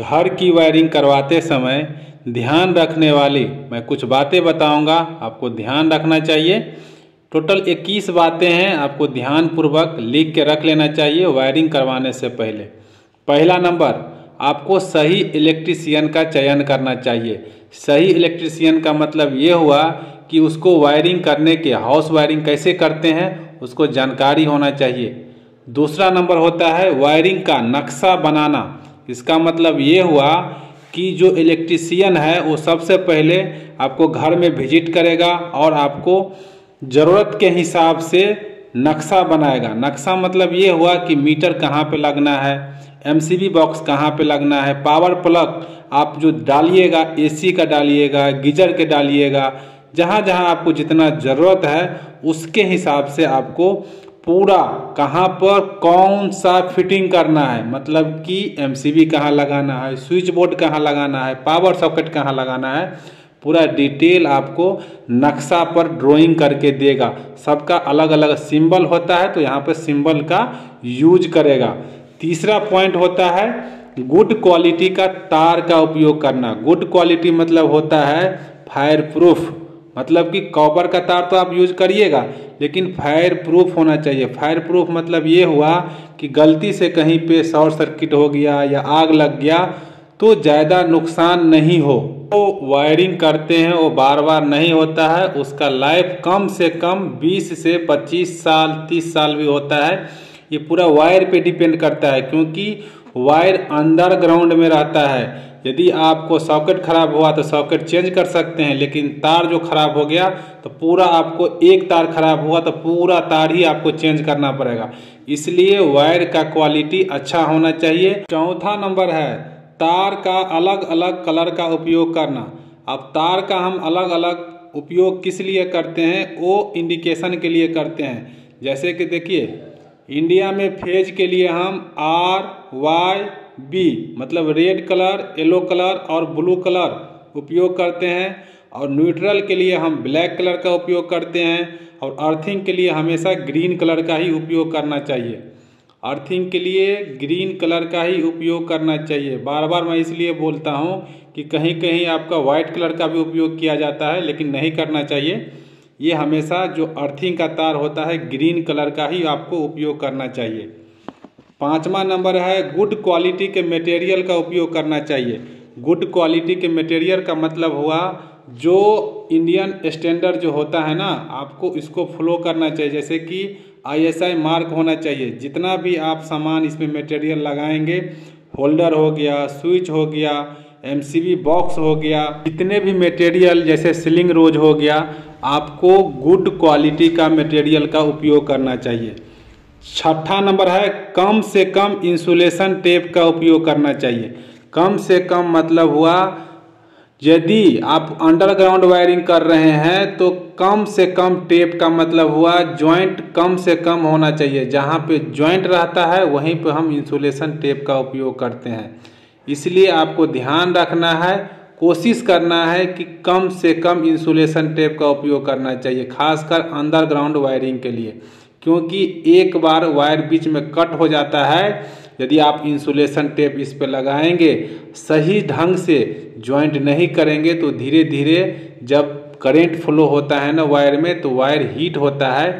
घर की वायरिंग करवाते समय ध्यान रखने वाली मैं कुछ बातें बताऊंगा, आपको ध्यान रखना चाहिए। टोटल 21 बातें हैं, आपको ध्यानपूर्वक लिख के रख लेना चाहिए वायरिंग करवाने से पहले। पहला नंबर, आपको सही इलेक्ट्रीशियन का चयन करना चाहिए। सही इलेक्ट्रीशियन का मतलब ये हुआ कि उसको वायरिंग करने के हाउस वायरिंग कैसे करते हैं उसको जानकारी होना चाहिए। दूसरा नंबर होता है वायरिंग का नक्शा बनाना। इसका मतलब ये हुआ कि जो इलेक्ट्रीशियन है वो सबसे पहले आपको घर में विजिट करेगा और आपको ज़रूरत के हिसाब से नक्शा बनाएगा। नक्शा मतलब ये हुआ कि मीटर कहाँ पे लगना है, एमसीबी बॉक्स कहाँ पे लगना है, पावर प्लग आप जो डालिएगा एसी का डालिएगा, गीजर के डालिएगा, जहाँ जहाँ आपको जितना ज़रूरत है उसके हिसाब से आपको पूरा कहाँ पर कौन सा फिटिंग करना है, मतलब कि एमसीबी कहाँ लगाना है, स्विच बोर्ड कहाँ लगाना है, पावर सॉकेट कहाँ लगाना है, पूरा डिटेल आपको नक्शा पर ड्राइंग करके देगा। सबका अलग अलग सिंबल होता है तो यहाँ पे सिंबल का यूज करेगा। तीसरा पॉइंट होता है गुड क्वालिटी का तार का उपयोग करना। गुड क्वालिटी मतलब होता है फायर प्रूफ, मतलब कि कॉपर का तार तो आप यूज करिएगा लेकिन फायर प्रूफ होना चाहिए। फायर प्रूफ मतलब ये हुआ कि गलती से कहीं पे शॉर्ट सर्किट हो गया या आग लग गया तो ज़्यादा नुकसान नहीं हो। तो वायरिंग करते हैं वो बार बार नहीं होता है, उसका लाइफ कम से कम 20 से 25 साल 30 साल भी होता है। ये पूरा वायर पे डिपेंड करता है क्योंकि वायर अंडरग्राउंड में रहता है। यदि आपको सॉकेट खराब हुआ तो सॉकेट चेंज कर सकते हैं, लेकिन तार जो खराब हो गया तो पूरा आपको, एक तार खराब हुआ तो पूरा तार ही आपको चेंज करना पड़ेगा। इसलिए वायर का क्वालिटी अच्छा होना चाहिए। चौथा नंबर है तार का अलग अलग कलर का उपयोग करना। अब तार का हम अलग अलग उपयोग किस लिए करते हैं, वो इंडिकेशन के लिए करते हैं। जैसे कि देखिए इंडिया में फेज के लिए हम RYB मतलब रेड कलर, येलो कलर और ब्लू कलर उपयोग करते हैं, और न्यूट्रल के लिए हम ब्लैक कलर का उपयोग करते हैं, और अर्थिंग के लिए हमेशा ग्रीन कलर का ही उपयोग करना चाहिए। अर्थिंग के लिए ग्रीन कलर का ही उपयोग करना चाहिए। बार बार मैं इसलिए बोलता हूँ कि कहीं कहीं आपका वाइट कलर का भी उपयोग किया जाता है, लेकिन नहीं करना चाहिए। ये हमेशा जो अर्थिंग का तार होता है ग्रीन कलर का ही आपको उपयोग करना चाहिए। पांचवा नंबर है गुड क्वालिटी के मटेरियल का उपयोग करना चाहिए। गुड क्वालिटी के मटेरियल का मतलब हुआ जो इंडियन स्टैंडर्ड जो होता है ना, आपको इसको फॉलो करना चाहिए। जैसे कि ISI मार्क होना चाहिए। जितना भी आप सामान इसमें मटेरियल लगाएंगे, होल्डर हो गया, स्विच हो गया, MCB बॉक्स हो गया, जितने भी मटेरियल जैसे सीलिंग रोज हो गया, आपको गुड क्वालिटी का मटेरियल का उपयोग करना चाहिए। छठा नंबर है कम से कम इंसुलेशन टेप का उपयोग करना चाहिए। कम से कम मतलब हुआ यदि आप अंडरग्राउंड वायरिंग कर रहे हैं तो कम से कम टेप का मतलब हुआ जॉइंट कम से कम होना चाहिए। जहाँ पे जॉइंट रहता है वहीं पे हम इंसुलेशन टेप का उपयोग करते हैं। इसलिए आपको ध्यान रखना है, कोशिश करना है कि कम से कम इंसुलेशन टेप का उपयोग करना चाहिए, खासकर अंडरग्राउंड वायरिंग के लिए। क्योंकि एक बार वायर बीच में कट हो जाता है, यदि आप इंसुलेशन टेप इस पे लगाएंगे, सही ढंग से जॉइंट नहीं करेंगे तो धीरे धीरे जब करंट फ्लो होता है ना वायर में तो वायर हीट होता है।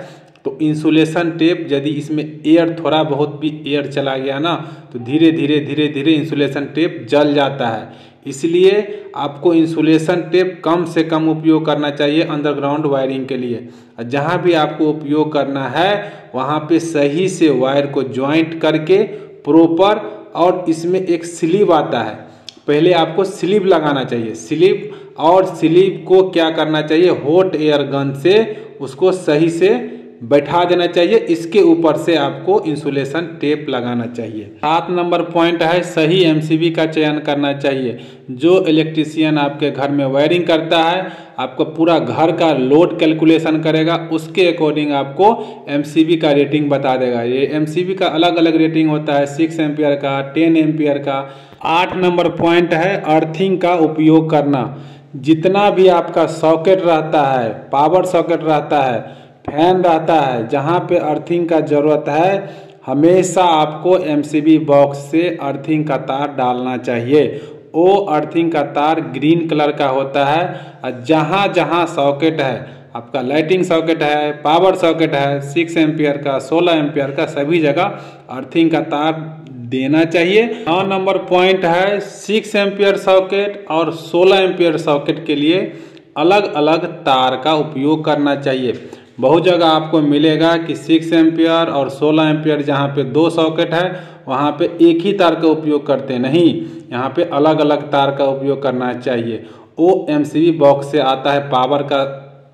तो इंसुलेशन टेप यदि इसमें एयर थोड़ा बहुत भी एयर चला गया ना तो धीरे धीरे इंसुलेशन टेप जल जाता है। इसलिए आपको इंसुलेशन टेप कम से कम उपयोग करना चाहिए अंडरग्राउंड वायरिंग के लिए। जहाँ भी आपको उपयोग करना है वहाँ पे सही से वायर को ज्वाइंट करके प्रॉपर, और इसमें एक स्लीव आता है, पहले आपको स्लीव लगाना चाहिए। स्लीव, और स्लीव को क्या करना चाहिए, हॉट एयर गन से उसको सही से बैठा देना चाहिए। इसके ऊपर से आपको इंसुलेशन टेप लगाना चाहिए। 7 नंबर पॉइंट है सही एमसीबी का चयन करना चाहिए। जो इलेक्ट्रीशियन आपके घर में वायरिंग करता है आपको पूरा घर का लोड कैलकुलेशन करेगा, उसके अकॉर्डिंग आपको एमसीबी का रेटिंग बता देगा। ये एमसीबी का अलग अलग रेटिंग होता है, 6 एम्पियर का, 10 एम्पियर का। 8 नंबर पॉइंट है अर्थिंग का उपयोग करना। जितना भी आपका सॉकेट रहता है, पावर सॉकेट रहता है, फैन रहता है, जहाँ पे अर्थिंग का ज़रूरत है हमेशा आपको एमसीबी बॉक्स से अर्थिंग का तार डालना चाहिए। वो अर्थिंग का तार ग्रीन कलर का होता है और जहाँ जहाँ सॉकेट है, आपका लाइटिंग सॉकेट है, पावर सॉकेट है, 6 एम्पियर का, 16 एम्पियर का, सभी जगह अर्थिंग का तार देना चाहिए। 9 नंबर पॉइंट है 6 एम्पियर सॉकेट और 16 एम्पियर सॉकेट के लिए अलग अलग तार का उपयोग करना चाहिए। बहुत जगह आपको मिलेगा कि 6 एम्पियर और 16 एम्पियर जहाँ पे 2 सॉकेट है वहाँ पे एक ही तार का उपयोग करते नहीं, यहाँ पे अलग अलग तार का उपयोग करना चाहिए। वो एमसीबी बॉक्स से आता है, पावर का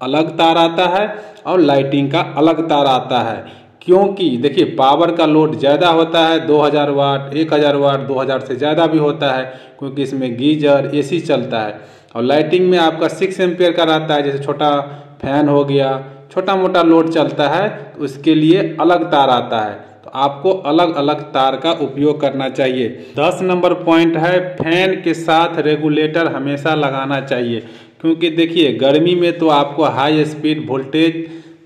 अलग तार आता है और लाइटिंग का अलग तार आता है। क्योंकि देखिए पावर का लोड ज़्यादा होता है, 2000 वाट, 1000 वाट, 2000 से ज़्यादा भी होता है, क्योंकि इसमें गीजर, एसी चलता है। और लाइटिंग में आपका 6 एम्पियर का रहता है, जैसे छोटा फैन हो गया, छोटा मोटा लोड चलता है तो उसके लिए अलग तार आता है। तो आपको अलग अलग तार का उपयोग करना चाहिए। 10 नंबर पॉइंट है फैन के साथ रेगुलेटर हमेशा लगाना चाहिए। क्योंकि देखिए गर्मी में तो आपको हाई स्पीड वोल्टेज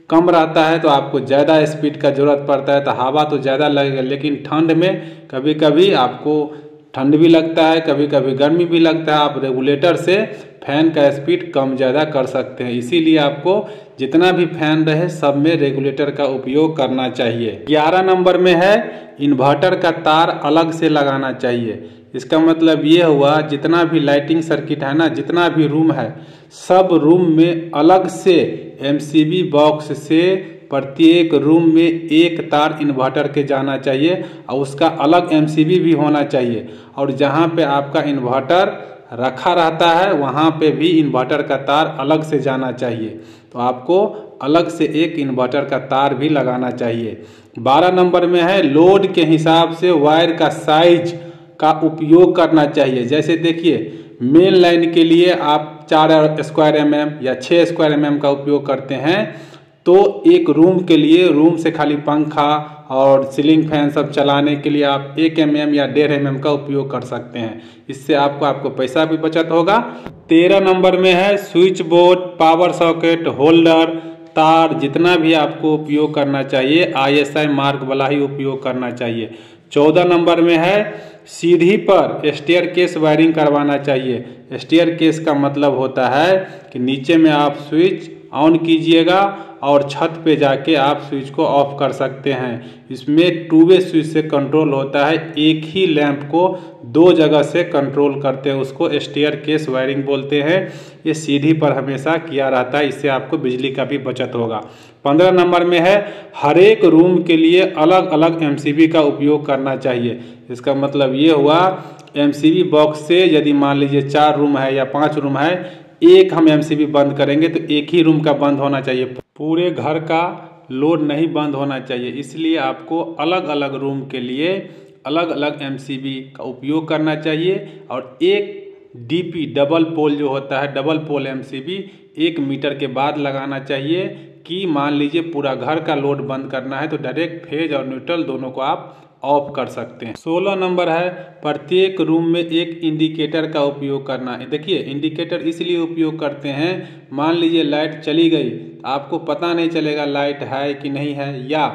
कम रहता है तो आपको ज़्यादा स्पीड का ज़रूरत पड़ता है, तो हवा तो ज़्यादा लगेगा। लेकिन ठंड में कभी कभी आपको ठंड भी लगता है, कभी कभी गर्मी भी लगता है, आप रेगुलेटर से फैन का स्पीड कम ज़्यादा कर सकते हैं। इसीलिए आपको जितना भी फैन रहे सब में रेगुलेटर का उपयोग करना चाहिए। 11 नंबर में है इन्वर्टर का तार अलग से लगाना चाहिए। इसका मतलब ये हुआ जितना भी लाइटिंग सर्किट है ना, जितना भी रूम है, सब रूम में अलग से एमसीबी बॉक्स से प्रत्येक रूम में एक तार इन्वर्टर के जाना चाहिए और उसका अलग एमसीबी भी होना चाहिए। और जहाँ पे आपका इन्वर्टर रखा रहता है वहाँ पे भी इन्वर्टर का तार अलग से जाना चाहिए। तो आपको अलग से एक इन्वर्टर का तार भी लगाना चाहिए। 12 नंबर में है लोड के हिसाब से वायर का साइज का उपयोग करना चाहिए। जैसे देखिए मेन लाइन के लिए आप 4 स्क्वायर mm या 6 स्क्वायर mm का उपयोग करते हैं, तो एक रूम के लिए, रूम से खाली पंखा और सीलिंग फैन सब चलाने के लिए आप 1 mm या 1.5 mm का उपयोग कर सकते हैं। इससे आपको पैसा भी बचत होगा। 13 नंबर में है switch board, power socket, holder, तार, जितना भी आपको उपयोग करना चाहिए ISI मार्क वाला ही उपयोग करना चाहिए। 14 नंबर में है सीढ़ी पर स्टेयर केस वायरिंग करवाना चाहिए। स्टेयर केस का मतलब होता है कि नीचे में आप स्विच ऑन कीजिएगा और छत पे जाके आप स्विच को ऑफ कर सकते हैं। इसमें 2 वे स्विच से कंट्रोल होता है, एक ही लैंप को 2 जगह से कंट्रोल करते हैं, उसको स्टेयर केस वायरिंग बोलते हैं। ये सीढ़ी पर हमेशा किया रहता है, इससे आपको बिजली का भी बचत होगा। 15 नंबर में है हर एक रूम के लिए अलग अलग एमसीबी का उपयोग करना चाहिए। इसका मतलब ये हुआ एमसीबी बॉक्स से यदि मान लीजिए 4 रूम है या 5 रूम है, एक हम एमसीबी बंद करेंगे तो एक ही रूम का बंद होना चाहिए, पूरे घर का लोड नहीं बंद होना चाहिए। इसलिए आपको अलग अलग रूम के लिए अलग अलग एमसीबी का उपयोग करना चाहिए। और एक डीपी डबल पोल जो होता है, डबल पोल एमसीबी 1 मीटर के बाद लगाना चाहिए कि मान लीजिए पूरा घर का लोड बंद करना है तो डायरेक्ट फेज और न्यूट्रल दोनों को आप ऑफ कर सकते हैं। 16 नंबर है प्रत्येक रूम में एक इंडिकेटर का उपयोग करना है। देखिए इंडिकेटर इसलिए उपयोग करते हैं, मान लीजिए लाइट चली गई, आपको पता नहीं चलेगा लाइट है कि नहीं है, या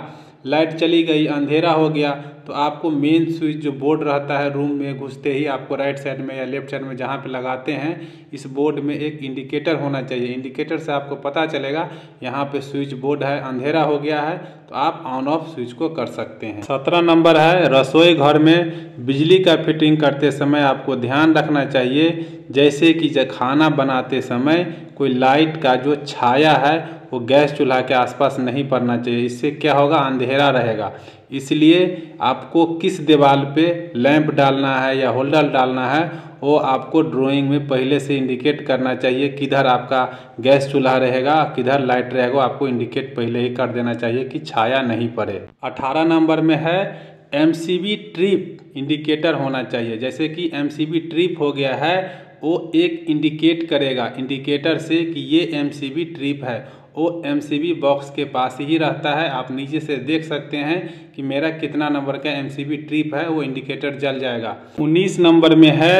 लाइट चली गई अंधेरा हो गया तो आपको मेन स्विच जो बोर्ड रहता है रूम में घुसते ही आपको राइट साइड में या लेफ्ट साइड में जहाँ पे लगाते हैं इस बोर्ड में एक इंडिकेटर होना चाहिए। इंडिकेटर से आपको पता चलेगा यहाँ पे स्विच बोर्ड है, अंधेरा हो गया है, तो आप ऑन ऑफ स्विच को कर सकते हैं। 17 नंबर है रसोई घर में बिजली का फिटिंग करते समय आपको ध्यान रखना चाहिए, जैसे कि जब खाना बनाते समय कोई लाइट का जो छाया है वो गैस चूल्हा के आसपास नहीं पड़ना चाहिए। इससे क्या होगा, अंधेरा रहेगा। इसलिए आपको किस दीवार पे लैंप डालना है या होल्डर डालना है वो आपको ड्राइंग में पहले से इंडिकेट करना चाहिए। किधर आपका गैस चूल्हा रहेगा, किधर लाइट रहेगा, आपको इंडिकेट पहले ही कर देना चाहिए कि छाया नहीं पड़े। 18 नंबर में है एमसीबी ट्रिप इंडिकेटर होना चाहिए। जैसे कि एमसीबी ट्रिप हो गया है, वो एक इंडिकेट करेगा इंडिकेटर से कि ये एमसीबी ट्रिप है। वो एमसीबी बॉक्स के पास ही रहता है, आप नीचे से देख सकते हैं कि मेरा कितना नंबर का एमसीबी ट्रिप है, वो इंडिकेटर जल जाएगा। 19 नंबर में है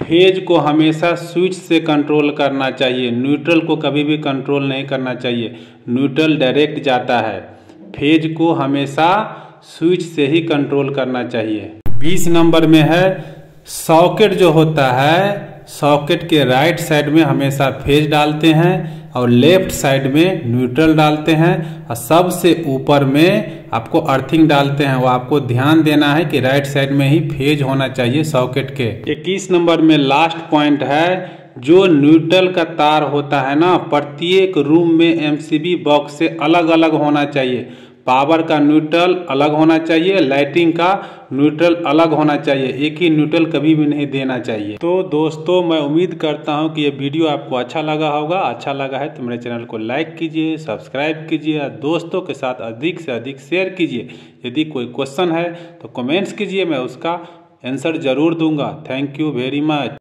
फेज को हमेशा स्विच से कंट्रोल करना चाहिए, न्यूट्रल को कभी भी कंट्रोल नहीं करना चाहिए। न्यूट्रल डायरेक्ट जाता है, फेज को हमेशा स्विच से ही कंट्रोल करना चाहिए। 20 नंबर में है सॉकेट जो होता है, सॉकेट के राइट साइड में हमेशा फेज डालते हैं और लेफ्ट साइड में न्यूट्रल डालते हैं और सबसे ऊपर में आपको अर्थिंग डालते हैं। वो आपको ध्यान देना है कि राइट साइड में ही फेज होना चाहिए सॉकेट के। 21 नंबर में लास्ट पॉइंट है, जो न्यूट्रल का तार होता है ना, प्रत्येक रूम में एमसीबी बॉक्स से अलग अलग होना चाहिए। पावर का न्यूट्रल अलग होना चाहिए, लाइटिंग का न्यूट्रल अलग होना चाहिए, एक ही न्यूट्रल कभी भी नहीं देना चाहिए। तो दोस्तों मैं उम्मीद करता हूं कि ये वीडियो आपको अच्छा लगा होगा। अच्छा लगा है तो मेरे चैनल को लाइक कीजिए, सब्सक्राइब कीजिए, दोस्तों के साथ अधिक से अधिक शेयर कीजिए। यदि कोई क्वेश्चन है तो कमेंट्स कीजिए, मैं उसका आंसर जरूर दूंगा। Thank you very much.